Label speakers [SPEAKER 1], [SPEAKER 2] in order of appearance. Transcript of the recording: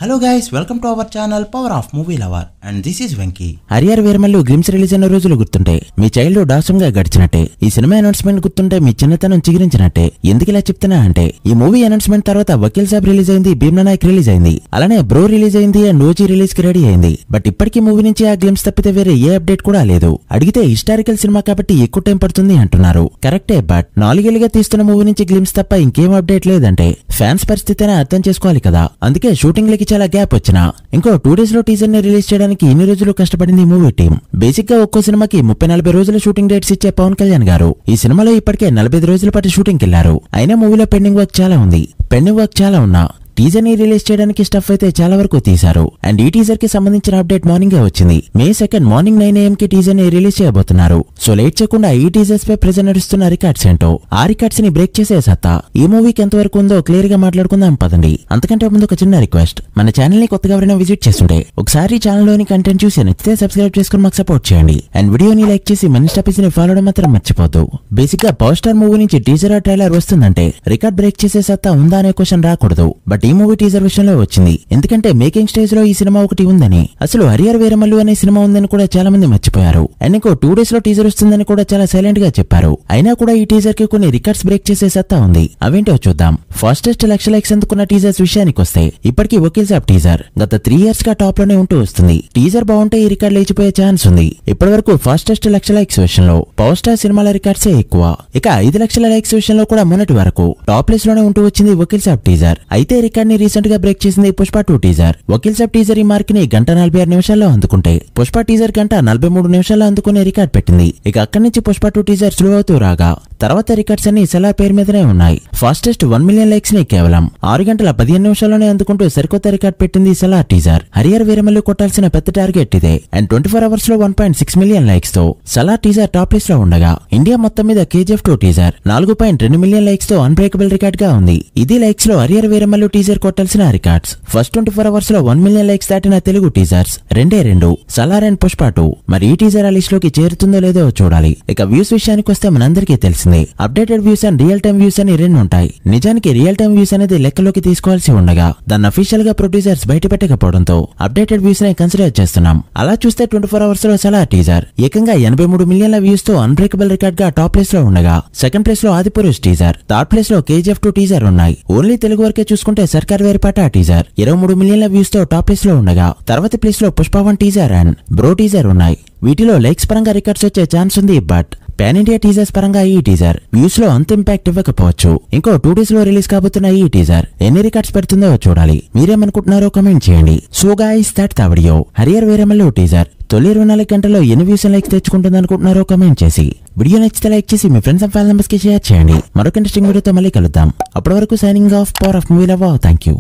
[SPEAKER 1] Hello guys, welcome to our channel Power of Movie Lover and this is Venky.
[SPEAKER 2] Harrier Veeramallu glimpse release అయిన రోజులు గుర్తుంటే మీ childhood ఆసంగా గడిచినట్టే ఈ cinema announcement గుర్తుంటే మీ చిన్నతనం చిగురించినట్టే. ఎందుకు ఇలా చెప్తున్నా అంటే ఈ మూవీ అనౌన్స్మెంట్ తర్వాత వకీల్ సాబ్ రిలీజ్ అయింది, భీమ్లా నాయక్ రిలీజ్ అయింది, అలానే బ్రో రిలీజ్ అయింది అండ్ ఓజీ రిలీజ్ కి రెడీ అయింది. బట్ ఇప్పటికీ మూవీ నుంచి ఆ గ్లిమ్స్ తప్పితే వేరే ఏ అప్డేట్ కూడా లేదు. అడిగితే హిస్టారికల్ సినిమా కాబట్టి ఎక్కువ టైం పడుతుంది అంటున్నారు. కరెక్టే, బట్ 4 ఏళ్లుగా తీస్తున్న మూవీ నుంచి గ్లిమ్స్ తప్ప ఇంకేం అప్డేట్ లేదంటే ఫ్యాన్స్ పరిస్థితిని అర్థం చేసుకోవాలి కదా. అందుకే షూటింగ్ లకి చాలా గ్యాప్ వచ్చినా ఇంకో 2 days లో టీజర్ ని రిలీజ్ చేయడానికి ఇన్ని రోజులు కష్టపడింది మూవీ టీం. బేసిక్ గా ఒక్కో సినిమాకి 30-40 రోజుల షూటింగ్ డేట్స్ ఇచ్చే పవన్ కళ్యాణ్ గారు ఈ సినిమాలో ఇప్పటికే 45 రోజుల పాటు షూటింగ్ కెళ్లారు. అయినా మూవీలో పెండింగ్ వర్క్ చాలా ఉంది. పెండింగ్ వర్క్ చాలా ఉన్నా టీజర్ ని రిలీజ్ చేయడానికి స్టఫ్ అయితే చాలా వరకు తీశారు. అండ్ ఈ టీజర్ కి సంబంధించిన అప్డేట్ మార్నింగ్ వచ్చింది. May 2 మార్నింగ్ 9 AM కి టీజర్ ని రిలీజ్ చేయబోతున్నారు. సో లేట్ చేయకుండా ఈ టీజర్స్ పై ప్రెజెంట్ నడుస్తున్న రికార్డ్స్ ఏంటో, ఆ రికార్డ్స్ ని బ్రేక్ చేసే సత్తా ఈ మూవీకి ఎంత వరకు ఉందో క్లియర్ గా మాట్లాడుకుందాం పదండి. అంతకంటే ముందు ఒక చిన్న రిక్వెస్ట్, మన ఛానల్ ని కొత్తగా ఎవరైనా విజిట్ చేస్తుంటే ఒకసారి ఛానల్ లోని కంటెంట్ చూసి నచ్చితే సబ్స్క్రైబ్ చేసుకుని మాకు సపోర్ట్ చేయండి. అండ్ వీడియోని లైక్ చేసి మన టాపిక్స్ ని ఫాలో అవడం మాత్రం మర్చిపోద్దు. బేసిక్ గా పవర్ స్టార్ మూవీ నుంచి టీజర్ ట్రైలర్ వస్తుందంటే రికార్డ్ బ్రేక్ చేసే సత్తా ఉందా అనే క్వశ్చన్ రాకూడదు. బట్ ఈ మూవీ టీజర్ వచ్చింది. ఎందుకంటే మేకింగ్ స్టేజ్ లో ఈ సినిమా ఒకటి ఉందని, అసలు హరియర్ వీరమల్లు అనే సినిమా ఉందని కూడా చాలా మంది మర్చిపోయారు. అండ్ ఇంకో 2 days లో టీజర్ వస్తుందని కూడా చాలా సైలెంట్ గా చెప్పారు. అయినా కూడా ఈ టీజర్ కి కొన్ని రికార్డ్స్ బ్రేక్ చేసే సత్తా ఉంది. అవేంటో చూద్దాం. ఫాస్టెస్ట్ 1,00,000 లైక్స్ అందుకున్న టీజర్స్ విషయానికి వస్తే ఇప్పటికీ వకీల్ సాబ్ టీజర్ గత 3 years గా టాప్ లోనే ఉంటూ వస్తుంది. టీజర్ బాగుంటే ఈ రికార్డ్ లేచిపోయే ఛాన్స్ ఉంది. ఇప్పటి వరకు ఫాస్టెస్ట్ 1,00,000 లైక్స్ విషయంలో పవర్ స్టార్ సినిమాల రికార్డ్సే ఎక్కువ. ఇక 5,00,000 లైక్స్ విషయంలో కూడా మొన్నటి వరకు టాప్ ప్లేస్ లోనే ఉంటూ వచ్చింది వకీల్ సాబ్ టీజర్. అయితే రికార్డ్ ని రీసెంట్ గా బ్రేక్ చేసింది పుష్ప 2 టీజర్. వకీల్ సాబ్ టీజర్ ఈ మార్క్ ని 1:46 నిమిషాల్లో అందుకుంటే పుష్ప టీజర్ 1:43 నిమిషాల్లో అందుకునే రికార్డ్ పెట్టింది. ఇక అక్కడి నుంచి పుష్ప 2 టీజర్ స్లో అవుతూ రాగా తర్వాత రికార్డ్స్ అన్ని సెలార్ పేరు మీదనే ఉన్నాయి. ఫాస్టెస్ట్ 1 million లైక్స్ ని కేవలం 6:15 నిమిషాల్లోనే అందుకుంటూ సరికొత్త రికార్డ్ పెట్టింది సెలార్ టీజర్. హరియర్ వీరమల్లు కొట్టాల్సిన పెద్ద టార్గెట్ ఇదే. అండ్ 24 hours లో 1.6 million లైక్స్ తో సెలార్ టీజర్ టాప్ లిస్ట్ లో ఉండగా ఇండియా మొత్తం మీద KGF 2 టీజర్ 4.2 million లైక్స్ తో అన్బ్రేకబుల్ రికార్డ్ గా ఉంది. ఇది లైక్స్ లో హరియర్ వీరమల్లు టీజర్ కొట్టాల్సిన రికార్డ్స్. ఫస్ట్ 24 hours లో 1 million లైక్స్ దాటిన తెలుగు టీజర్స్ 2 సలార్ అండ్ పుష్ప 2. మరి ఈ టీజర్ ఆ లిస్ట్ లోకి చేరుతుందో లేదో చూడాలి. ఇక వ్యూస్ విషయానికి వస్తే మనందరికీ తెలిసిందే, updated views and real time views అని 2 ఉంటాయి. నిజానికి రియల్ టైమ్ వ్యూస్ అనేది లెక్కలోకి తీసుకోవాల్సి ఉండగా దాన్ని అఫీషియల్ గా ప్రొడ్యూసర్స్ బయటపెట్టకపోవడంతో అప్డేటెడ్ వ్యూస్ ని కన్సిడర్ చేస్తున్నాం. అలా చూస్తే 24 hours లో సలార్ టీజర్ ఏకంగా 83 million వ్యూస్ తో అన్బ్రేకబుల్ రికార్డ్ గా టాప్ ప్లేస్ లో ఉండగా సెకండ్ ప్లేస్ లో ఆదిపురుష్ టీజర్, థర్డ్ ప్లేస్ లో KGF 2 టీజర్ ఉన్నాయి. ఓన్లీ తెలుగు వరకే చూసుకుంటే సర్కార్ వేరిపాట టీజర్ 23 million వ్యూస్ తో టాప్ ప్లేస్ లో ఉండగా తర్వాత ప్లేస్ లో Pushpa 1 teaser and bro teaser ఉన్నాయి. వీటిలో లైక్స్ పరంగా రికార్డ్స్ వచ్చే ఛాన్స్ ఉంది. బట్ పాన్ ఇండియా టీజర్స్ పరంగా ఈ టీజర్ వ్యూస్ లో అంత ఇంపాక్ట్ ఇవ్వకపోవచ్చు. ఇంకో 2 days లో రిలీజ్ కాబోతున్న ఈ టీజర్ ఎన్ని రికార్డ్స్ పెడుతుందో చూడాలి. మీరేమనుకుంటున్నారో కమెంట్ చేయండి. So guys, that's the video. Harrier Veeramallu teaser తొలి 24 గంటల్లో ఎన్ని వ్యూస్ అండ్ లైక్స్ తెచ్చుకుంటుంది అనుకుంటున్నారో కమెంట్ చేసి వీడియో నచ్చితే లైక్ చేసి మీ ఫ్రెండ్స్ అండ్ ఫ్యామిలీ మెంబర్స్ కి షేర్ చేయండి. మరొక ఇంట్రెస్టింగ్ వీడియోతో మళ్ళీ కలుద్దాం. అప్పటి వరకు signing off, power of movie lover. Thank you.